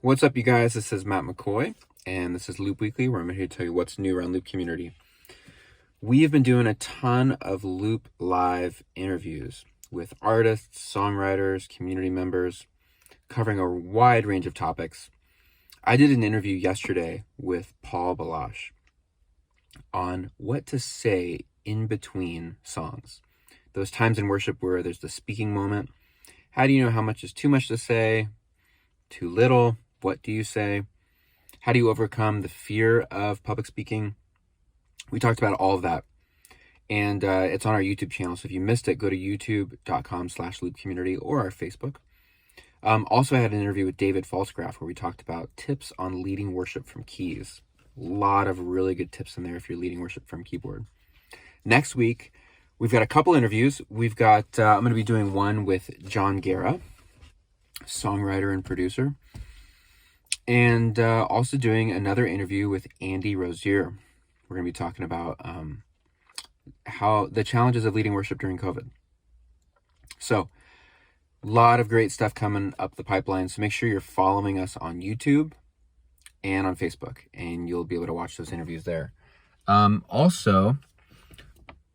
What's up, you guys? This is Matt McCoy, and this is Loop Weekly, where I'm here to tell you what's new around Loop community. We have been doing a ton of Loop Live interviews with artists, songwriters, community members, covering a wide range of topics. I did an interview yesterday with Paul Baloche on what to say in between songs. Those times in worship where there's the speaking moment. How do you know how much is too much to say? Too little? What do you say? How do you overcome the fear of public speaking? We talked about all of that. And it's on our YouTube channel. So if you missed it, go to youtube.com/loopcommunity or our Facebook. Also, I had an interview with David Falsgraf where we talked about tips on leading worship from keys. A lot of really good tips in there if you're leading worship from keyboard. Next week, we've got a couple interviews. We've got, I'm going to be doing one with John Guerra, songwriter and producer, and also doing another interview with Andy Rozier. We're going to be talking about how the challenges of leading worship during COVID. So a lot of great stuff coming up the pipeline. So make sure you're following us on YouTube and on Facebook, and you'll be able to watch those interviews there. Also,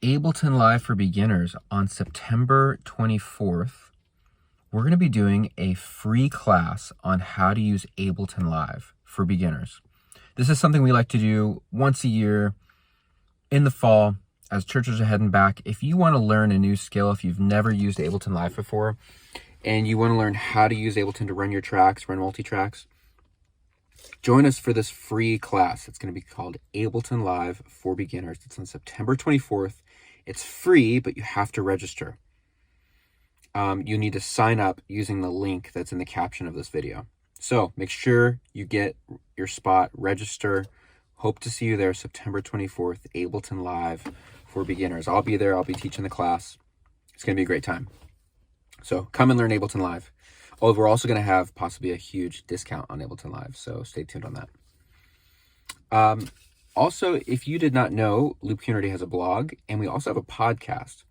Ableton Live for Beginners on September 24th. We're going to be doing a free class on how to use Ableton Live for beginners. This is something we like to do once a year in the fall as churches are heading back. If you want to learn a new skill, if you've never used Ableton Live before, and you want to learn how to use Ableton to run your tracks, run multi-tracks, join us for this free class. It's going to be called Ableton Live for Beginners. It's on September 24th. It's free, but you have to register. You need to sign up using the link that's in the caption of this video. So make sure you get your spot, register. Hope to see you there September 24th, Ableton Live for Beginners. I'll be there. I'll be teaching the class. It's going to be a great time. So come and learn Ableton Live. Oh, we're also going to have possibly a huge discount on Ableton Live, so stay tuned on that. Also, if you did not know, Loop Community has a blog, and we also have a podcast.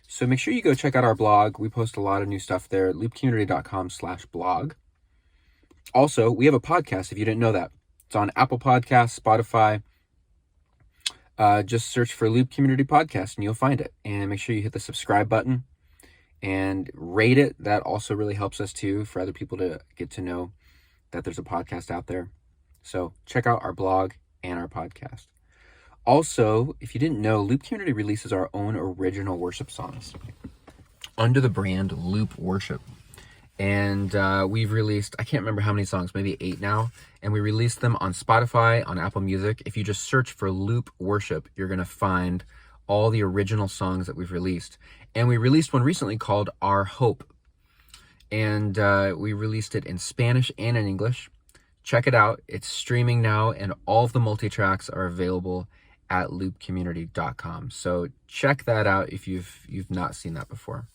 So make sure you go check out our blog. We post a lot of new stuff there, loopcommunity.com/blog. Also, we have a podcast if you didn't know that. It's on Apple Podcasts, Spotify. Just search for Loop Community Podcast and you'll find it. And make sure you hit the subscribe button and rate it. That also really helps us too, for other people to get to know that there's a podcast out there. So check out our blog and our podcast. Also, if you didn't know, Loop Community releases our own original worship songs under the brand Loop Worship. And we've released, I can't remember how many songs, maybe 8 now. And we released them on Spotify, on Apple Music. If you just search for Loop Worship, you're going to find all the original songs that we've released. And we released one recently called Our Hope. And we released it in Spanish and in English. Check it out. It's streaming now, and all of the multi-tracks are available at loopcommunity.com. So check that out if you've not seen that before.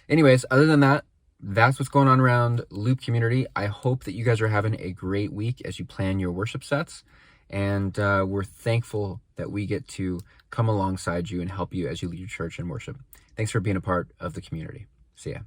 Anyways, other than that, that's what's going on around Loop Community. I hope that you guys are having a great week as you plan your worship sets. And we're thankful that we get to come alongside you and help you as you lead your church and worship. Thanks for being a part of the community. See ya.